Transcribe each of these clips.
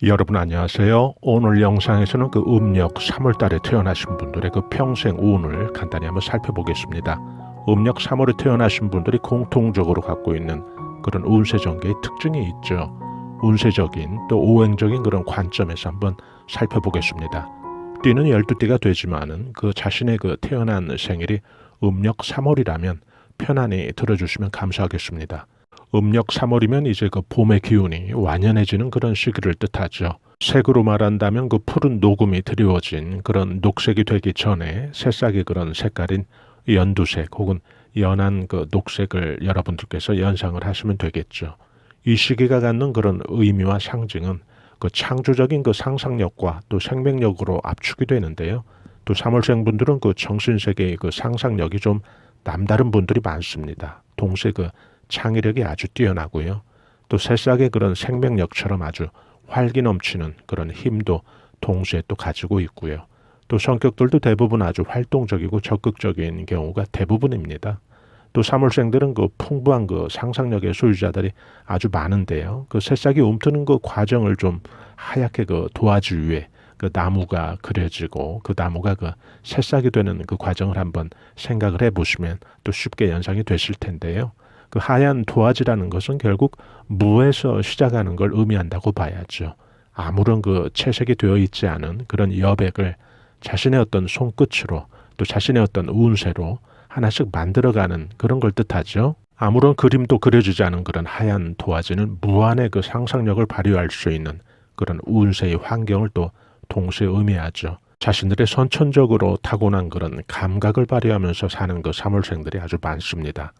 여러분 안녕하세요. 오늘 영상에서는 그 음력 3월달에 태어나신 분들의 그 평생 운을 간단히 한번 살펴보겠습니다. 음력 3월에 태어나신 분들이 공통적으로 갖고 있는 그런 운세 전개의 특징이 있죠. 운세적인 또 오행적인 그런 관점에서 한번 살펴보겠습니다. 띠는 12띠가 되지만은 그 자신의 그 태어난 생일이 음력 3월이라면 편안히 들어주시면 감사하겠습니다. 음력 3월이면 이제 그 봄의 기운이 완연해지는 그런 시기를 뜻하죠. 색으로 말한다면 그 푸른 녹음이 드리워진 그런 녹색이 되기 전에 새싹의 그런 색깔인 연두색 혹은 연한 그 녹색을 여러분들께서 연상을 하시면 되겠죠. 이 시기가 갖는 그런 의미와 상징은 그 창조적인 그 상상력과 또 생명력으로 압축이 되는데요. 또 3월생 분들은 그 정신세계의 그 상상력이 좀 남다른 분들이 많습니다. 동시에 그 창의력이 아주 뛰어나고요. 또 새싹의 그런 생명력처럼 아주 활기 넘치는 그런 힘도 동시에 또 가지고 있고요. 또 성격들도 대부분 아주 활동적이고 적극적인 경우가 대부분입니다. 또 3월생들은 그 풍부한 그 상상력의 소유자들이 아주 많은데요. 그 새싹이 움트는 그 과정을 좀 하얗게 그 도와주기 위해 그 나무가 그려지고 그 나무가 그 새싹이 되는 그 과정을 한번 생각을 해보시면 또 쉽게 연상이 되실 텐데요. 그 하얀 도화지라는 것은 결국 무에서 시작하는 걸 의미한다고 봐야죠. 아무런 그 채색이 되어 있지 않은 그런 여백을 자신의 어떤 손끝으로 또 자신의 어떤 운세로 하나씩 만들어가는 그런 걸 뜻하죠. 아무런 그림도 그려지지 않은 그런 하얀 도화지는 무한의 그 상상력을 발휘할 수 있는 그런 운세의 환경을 또 동시에 의미하죠. 자신들의 선천적으로 타고난 그런 감각을 발휘하면서 사는 그 3월생들이 아주 많습니다.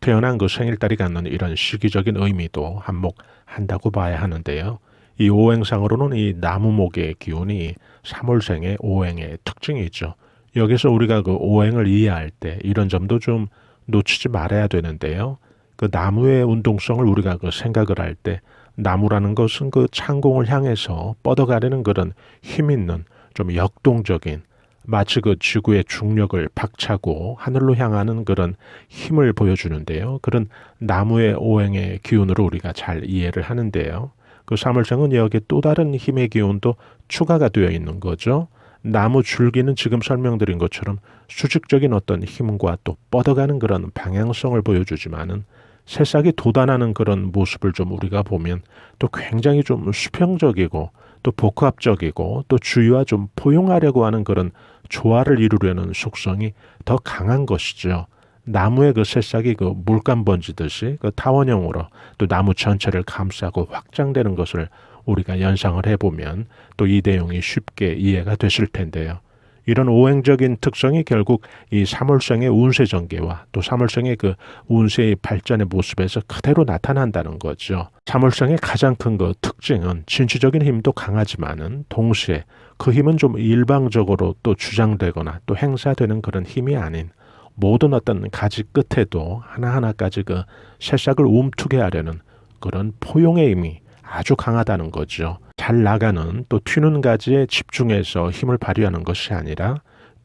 태어난 그 생일달이 갖는 이런 시기적인 의미도 한몫한다고 봐야 하는데요. 이 오행상으로는 이 나무목의 기운이 3월생의 오행의 특징이죠. 여기서 우리가 그 오행을 이해할 때 이런 점도 좀 놓치지 말아야 되는데요. 그 나무의 운동성을 우리가 그 생각을 할 때 나무라는 것은 그 창공을 향해서 뻗어가려는 그런 힘 있는 좀 역동적인 마치 그 지구의 중력을 박차고 하늘로 향하는 그런 힘을 보여주는데요. 그런 나무의 오행의 기운으로 우리가 잘 이해를 하는데요. 그 3월생은 여기에 또 다른 힘의 기운도 추가가 되어 있는 거죠. 나무 줄기는 지금 설명드린 것처럼 수직적인 어떤 힘과 또 뻗어가는 그런 방향성을 보여주지만은 새싹이 돋아나는 그런 모습을 좀 우리가 보면 또 굉장히 좀 수평적이고 또 복합적이고 또 주위와 좀 포용하려고 하는 그런 조화를 이루려는 속성이 더 강한 것이죠. 나무의 그 새싹이 그 물감 번지듯이 그 타원형으로 또 나무 전체를 감싸고 확장되는 것을 우리가 연상을 해보면 또 이 내용이 쉽게 이해가 되실 텐데요. 이런 오행적인 특성이 결국 이 3월생의 운세 전개와 또 3월생의 그 운세의 발전의 모습에서 그대로 나타난다는 거죠. 3월생의 가장 큰 그 특징은 진취적인 힘도 강하지만은 동시에 그 힘은 좀 일방적으로 또 주장되거나 또 행사되는 그런 힘이 아닌 모든 어떤 가지 끝에도 하나하나까지 그 새싹을 움트게 하려는 그런 포용의 힘이 아주 강하다는 거죠. 잘 나가는 또 튀는 가지에 집중해서 힘을 발휘하는 것이 아니라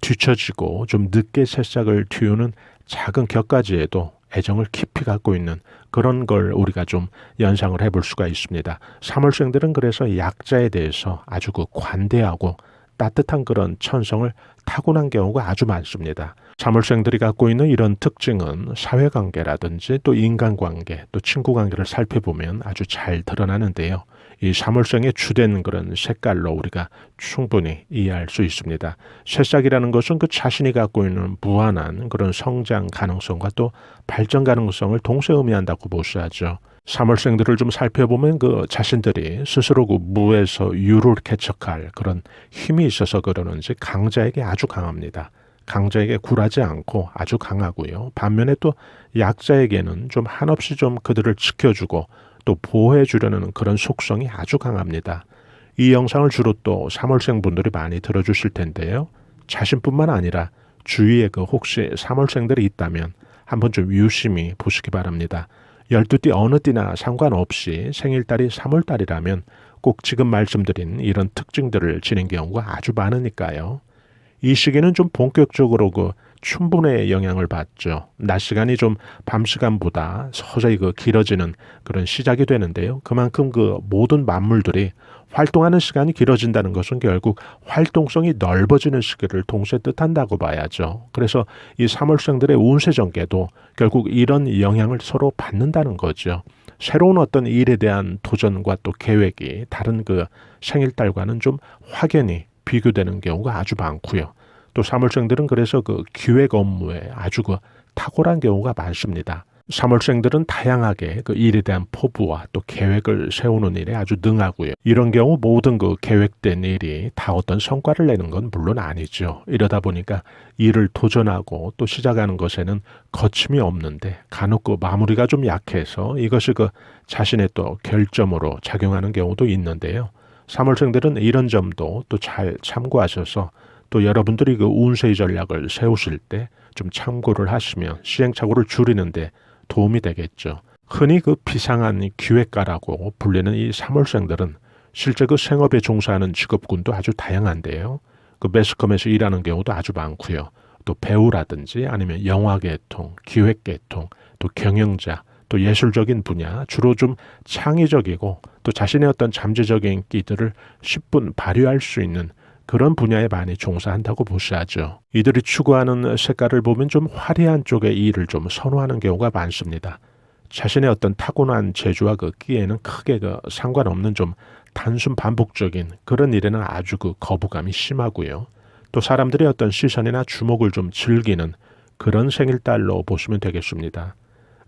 뒤처지고 좀 늦게 새싹을 틔우는 작은 격가지에도 애정을 깊이 갖고 있는 그런 걸 우리가 좀 연상을 해볼 수가 있습니다. 3월생들은 그래서 약자에 대해서 아주 그 관대하고 따뜻한 그런 천성을 타고난 경우가 아주 많습니다. 3월생들이 갖고 있는 이런 특징은 사회관계라든지 또 인간관계 또 친구관계를 살펴보면 아주 잘 드러나는데요. 이 3월생의 주된 그런 색깔로 우리가 충분히 이해할 수 있습니다. 새싹이라는 것은 그 자신이 갖고 있는 무한한 그런 성장 가능성과 또 발전 가능성을 동시에 의미한다고 보셔야죠. 3월생들을 좀 살펴보면 그 자신들이 스스로 그 무에서 유를 개척할 그런 힘이 있어서 그러는지 강자에게 아주 강합니다. 강자에게 굴하지 않고 아주 강하고요. 반면에 또 약자에게는 좀 한없이 좀 그들을 지켜주고 또 보호해 주려는 그런 속성이 아주 강합니다. 이 영상을 주로 또 3월생 분들이 많이 들어주실 텐데요. 자신뿐만 아니라 주위에 그 혹시 3월생들이 있다면 한번 좀 유심히 보시기 바랍니다. 12띠 어느 띠나 상관없이 생일달이 3월달이라면 꼭 지금 말씀드린 이런 특징들을 지닌 경우가 아주 많으니까요. 이 시기는 좀 본격적으로 그 춘분의 영향을 받죠. 낮 시간이 좀 밤 시간보다 서서히 그 길어지는 그런 시작이 되는데요. 그만큼 그 모든 만물들이 활동하는 시간이 길어진다는 것은 결국 활동성이 넓어지는 시기를 동시에 뜻한다고 봐야죠. 그래서 이 3월생들의 운세 전개도 결국 이런 영향을 서로 받는다는 거죠. 새로운 어떤 일에 대한 도전과 또 계획이 다른 그 생일달과는 좀 확연히 비교되는 경우가 아주 많고요. 또 3월생들은 그래서 그 기획 업무에 아주 그 탁월한 경우가 많습니다. 3월생들은 다양하게 그 일에 대한 포부와 또 계획을 세우는 일에 아주 능하고요. 이런 경우 모든 그 계획된 일이 다 어떤 성과를 내는 건 물론 아니죠. 이러다 보니까 일을 도전하고 또 시작하는 것에는 거침이 없는데 간혹 그 마무리가 좀 약해서 이것이 그 자신의 또 결점으로 작용하는 경우도 있는데요. 3월생들은 이런 점도 또 잘 참고하셔서 또 여러분들이 그 운세의 전략을 세우실 때 좀 참고를 하시면 시행착오를 줄이는데 도움이 되겠죠. 흔히 그 비상한 기획가라고 불리는 이 3월생들은 실제 그 생업에 종사하는 직업군도 아주 다양한데요. 그 매스컴에서 일하는 경우도 아주 많고요. 또 배우라든지 아니면 영화계통, 기획계통, 또 경영자, 또 예술적인 분야, 주로 좀 창의적이고 또 자신의 어떤 잠재적인 끼들을 10분 발휘할 수 있는 그런 분야에 많이 종사한다고 보셔야죠. 이들이 추구하는 색깔을 보면 좀 화려한 쪽의 일을 좀 선호하는 경우가 많습니다. 자신의 어떤 타고난 재주와 그 끼에는 크게 그 상관없는 좀 단순 반복적인 그런 일에는 아주 그 거부감이 심하고요. 또 사람들의 어떤 시선이나 주목을 좀 즐기는 그런 생일달로 보시면 되겠습니다.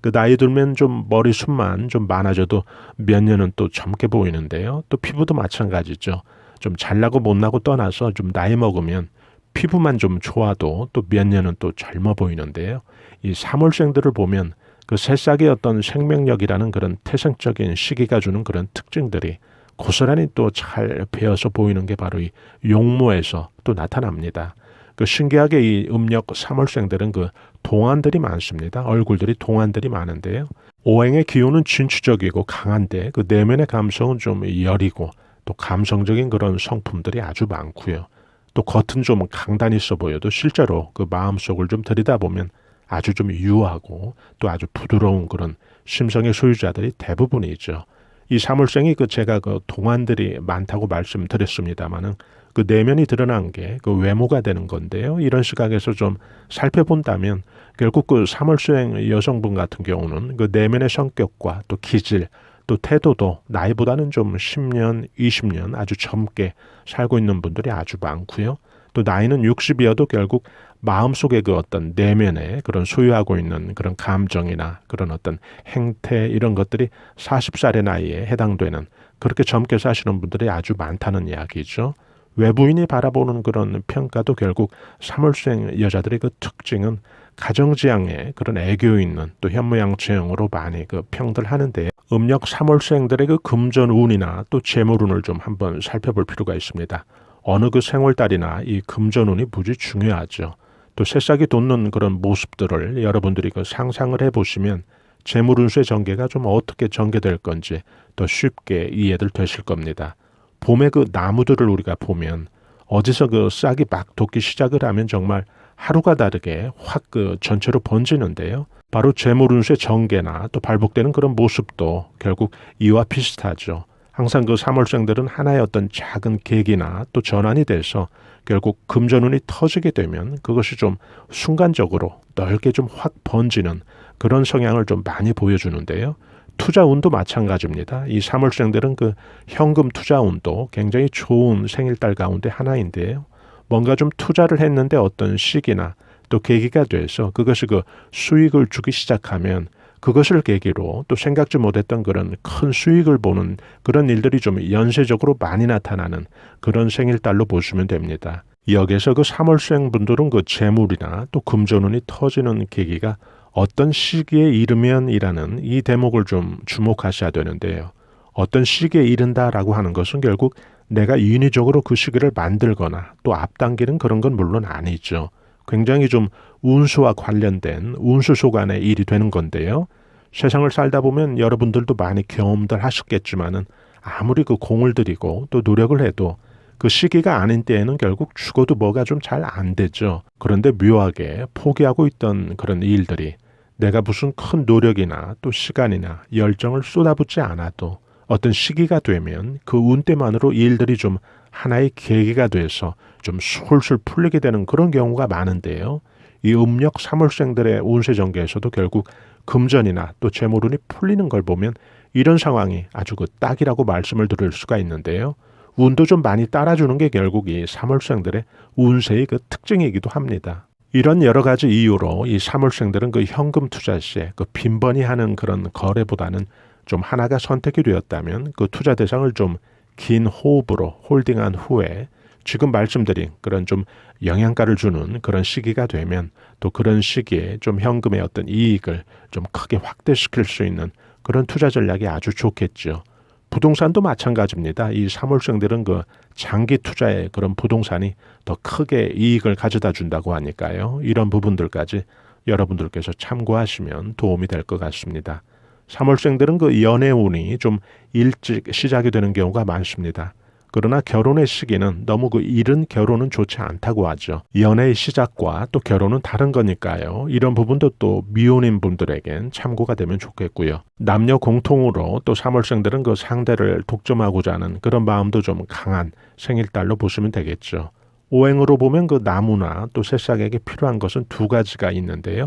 그 나이 들면 좀 머리숱만 좀 많아져도 몇 년은 또 젊게 보이는데요. 또 피부도 마찬가지죠. 좀 잘나고 못나고 떠나서 좀 나이 먹으면 피부만 좀 좋아도 또 몇 년은 또 젊어 보이는데요. 이 3월생들을 보면 그 새싹의 어떤 생명력이라는 그런 태생적인 시기가 주는 그런 특징들이 고스란히 또 잘 배어서 보이는 게 바로 이 용모에서 또 나타납니다. 그 신기하게 이 음력 3월생들은 그 동안들이 많습니다. 얼굴들이 동안들이 많은데요. 오행의 기운은 진취적이고 강한데 그 내면의 감성은 좀 여리고 또 감성적인 그런 성품들이 아주 많고요. 또 겉은 좀 강단 있어 보여도 실제로 그 마음속을 좀 들여다보면 아주 좀 유하고 또 아주 부드러운 그런 심성의 소유자들이 대부분이죠. 이 3월생이 그 제가 그 동안들이 많다고 말씀드렸습니다마는 그 내면이 드러난 게 그 외모가 되는 건데요. 이런 시각에서 좀 살펴본다면 결국 그 3월생 여성분 같은 경우는 그 내면의 성격과 또 기질 또 태도도 나이보다는 좀 10년, 20년 아주 젊게 살고 있는 분들이 아주 많고요. 또 나이는 60이어도 결국 마음속에 그 어떤 내면에 그런 소유하고 있는 그런 감정이나 그런 어떤 행태 이런 것들이 40살의 나이에 해당되는 그렇게 젊게 사시는 분들이 아주 많다는 이야기죠. 외부인이 바라보는 그런 평가도 결국 3월생 여자들의 그 특징은 가정지향에 그런 애교 있는 또 현모양처형으로 많이 그 평들 하는데 음력 3월생들의 그 금전운이나 또 재물운을 좀 한번 살펴볼 필요가 있습니다. 어느 그 생월달이나 이 금전운이 무지 중요하죠. 또 새싹이 돋는 그런 모습들을 여러분들이 그 상상을 해보시면 재물운수의 전개가 좀 어떻게 전개될 건지 더 쉽게 이해들 되실 겁니다. 봄에 그 나무들을 우리가 보면 어디서 그 싹이 막 돋기 시작을 하면 정말 하루가 다르게 확 그 전체로 번지는데요. 바로 재물운수의 전개나 또 발복되는 그런 모습도 결국 이와 비슷하죠. 항상 그 3월생들은 하나의 어떤 작은 계기나 또 전환이 돼서 결국 금전운이 터지게 되면 그것이 좀 순간적으로 넓게 좀 확 번지는 그런 성향을 좀 많이 보여주는데요. 투자운도 마찬가지입니다. 이 3월생들은 그 현금 투자운도 굉장히 좋은 생일달 가운데 하나인데요. 뭔가 좀 투자를 했는데 어떤 시기나 또 계기가 돼서 그것이 그 수익을 주기 시작하면 그것을 계기로 또 생각지 못했던 그런 큰 수익을 보는 그런 일들이 좀 연쇄적으로 많이 나타나는 그런 생일달로 보시면 됩니다. 여기서 그 3월생 분들은 그 재물이나 또 금전운이 터지는 계기가 어떤 시기에 이르면이라는 이 대목을 좀 주목하셔야 되는데요. 어떤 시기에 이른다라고 하는 것은 결국 내가 인위적으로 그 시기를 만들거나 또 앞당기는 그런 건 물론 아니죠. 굉장히 좀 운수와 관련된 운수 속안의 일이 되는 건데요. 세상을 살다 보면 여러분들도 많이 경험들 하셨겠지만은 아무리 그 공을 들이고 또 노력을 해도 그 시기가 아닌 때에는 결국 죽어도 뭐가 좀 잘 안 되죠. 그런데 묘하게 포기하고 있던 그런 일들이 내가 무슨 큰 노력이나 또 시간이나 열정을 쏟아붓지 않아도 어떤 시기가 되면 그 운때만으로 일들이 좀 하나의 계기가 돼서 좀 술술 풀리게 되는 그런 경우가 많은데요. 이 음력 3월생들의 운세 전개에서도 결국 금전이나 또 재물운이 풀리는 걸 보면 이런 상황이 아주 그 딱이라고 말씀을 드릴 수가 있는데요. 운도 좀 많이 따라주는 게 결국 이 3월생들의 운세의 그 특징이기도 합니다. 이런 여러 가지 이유로 이 3월생들은 그 현금 투자 시에 그 빈번히 하는 그런 거래보다는 좀 하나가 선택이 되었다면 그 투자 대상을 좀 긴 호흡으로 홀딩한 후에 지금 말씀드린 그런 좀 영양가를 주는 그런 시기가 되면 또 그런 시기에 좀 현금의 어떤 이익을 좀 크게 확대시킬 수 있는 그런 투자 전략이 아주 좋겠죠. 부동산도 마찬가지입니다. 이 3월생들은 그 장기 투자의 그런 부동산이 더 크게 이익을 가져다 준다고 하니까요. 이런 부분들까지 여러분들께서 참고하시면 도움이 될 것 같습니다. 3월생들은 그 연애운이 좀 일찍 시작이 되는 경우가 많습니다. 그러나 결혼의 시기는 너무 그 이른 결혼은 좋지 않다고 하죠. 연애의 시작과 또 결혼은 다른 거니까요. 이런 부분도 또 미혼인 분들에겐 참고가 되면 좋겠고요. 남녀 공통으로 또 3월생들은 그 상대를 독점하고자 하는 그런 마음도 좀 강한 생일달로 보시면 되겠죠. 오행으로 보면 그 나무나 또 새싹에게 필요한 것은 두 가지가 있는데요.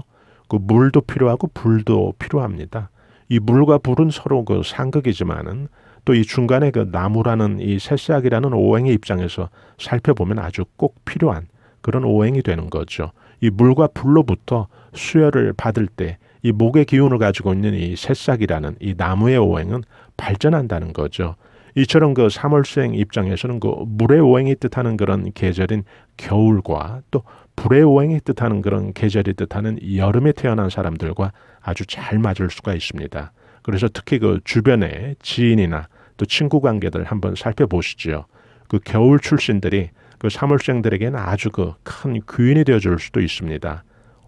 그 물도 필요하고 불도 필요합니다. 이 물과 불은 서로 그 상극이지만은 또 이 중간에 그 나무라는 이 새싹이라는 오행의 입장에서 살펴보면 아주 꼭 필요한 그런 오행이 되는 거죠. 이 물과 불로부터 수혈을 받을 때 이 목의 기운을 가지고 있는 이 새싹이라는 이 나무의 오행은 발전한다는 거죠. 이처럼 그 3월생 입장에서는 그 물의 오행이 뜻하는 그런 계절인 겨울과 또 불의 오행이 뜻하는 그런 계절이 뜻하는 여름에 태어난 사람들과 아주 잘 맞을 수가 있습니다. 그래서 특히 그 주변의 지인이나 또 친구 관계들 한번 살펴보시죠. 그 겨울 출신들이 그 3월생들에게는 아주 그 큰 귀인이 되어줄 수도 있습니다.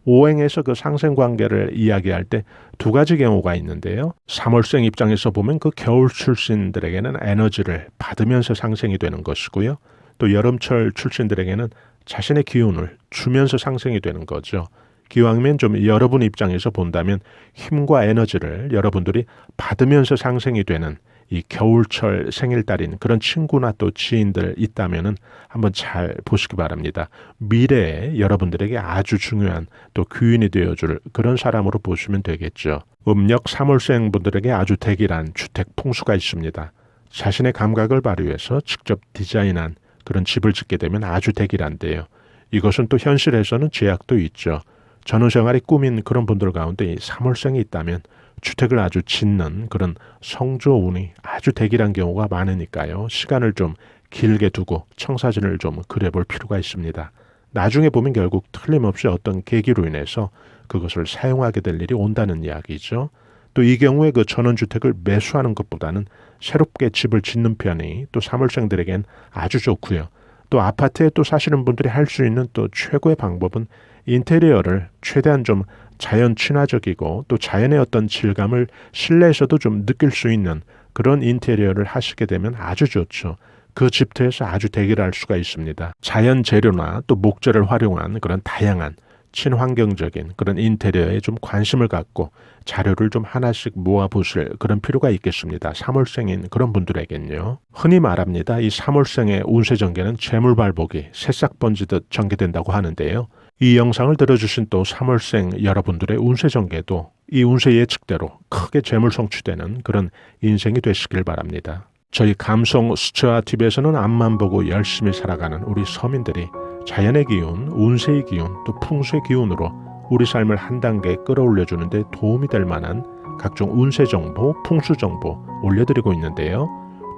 오행에서 그 상생 관계를 이야기할 때 두 가지 경우가 있는데요. 3월생 입장에서 보면 그 겨울 출신들에게는 에너지를 받으면서 상생이 되는 것이고요. 또 여름철 출신들에게는 자신의 기운을 주면서 상생이 되는 거죠. 기왕이면 좀 여러분 입장에서 본다면 힘과 에너지를 여러분들이 받으면서 상생이 되는 이 겨울철 생일달인 그런 친구나 또 지인들 있다면은 한번 잘 보시기 바랍니다. 미래에 여러분들에게 아주 중요한 또 귀인이 되어줄 그런 사람으로 보시면 되겠죠. 음력 3월생 분들에게 아주 대기란 주택 풍수가 있습니다. 자신의 감각을 발휘해서 직접 디자인한 그런 집을 짓게 되면 아주 대기란데요. 이것은 또 현실에서는 제약도 있죠. 전후생활이 꿈인 그런 분들 가운데 이 3월생이 있다면 주택을 아주 짓는 그런 성조운이 아주 대기란 경우가 많으니까요. 시간을 좀 길게 두고 청사진을 좀 그려볼 필요가 있습니다. 나중에 보면 결국 틀림없이 어떤 계기로 인해서 그것을 사용하게 될 일이 온다는 이야기죠. 또 이 경우에 그 전원주택을 매수하는 것보다는 새롭게 집을 짓는 편이 또 3월생들에겐 아주 좋고요. 또 아파트에 또 사시는 분들이 할 수 있는 또 최고의 방법은 인테리어를 최대한 좀 자연 친화적이고 또 자연의 어떤 질감을 실내에서도 좀 느낄 수 있는 그런 인테리어를 하시게 되면 아주 좋죠. 그 집터에서 아주 대기를 할 수가 있습니다. 자연 재료나 또 목재를 활용한 그런 다양한 친환경적인 그런 인테리어에 좀 관심을 갖고 자료를 좀 하나씩 모아보실 그런 필요가 있겠습니다. 3월생인 그런 분들에겐요. 흔히 말합니다. 이 3월생의 운세 전개는 재물발복이 새싹 번지듯 전개된다고 하는데요. 이 영상을 들어주신 또 3월생 여러분들의 운세 전개도 이 운세 예측대로 크게 재물 성취되는 그런 인생이 되시길 바랍니다. 저희 감성 수채화 TV에서는 앞만 보고 열심히 살아가는 우리 서민들이 자연의 기운, 운세의 기운, 또 풍수의 기운으로 우리 삶을 한 단계 끌어올려주는 데 도움이 될 만한 각종 운세 정보, 풍수 정보 올려드리고 있는데요.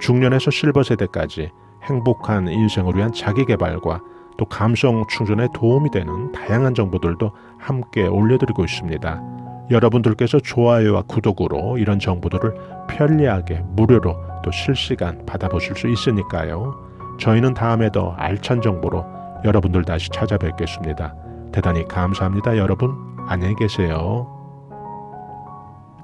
중년에서 실버 세대까지 행복한 인생을 위한 자기개발과 또 감성 충전에 도움이 되는 다양한 정보들도 함께 올려드리고 있습니다. 여러분들께서 좋아요와 구독으로 이런 정보들을 편리하게 무료로 또 실시간 받아보실 수 있으니까요. 저희는 다음에 더 알찬 정보로 여러분들 다시 찾아뵙겠습니다. 대단히 감사합니다. 여러분 안녕히 계세요.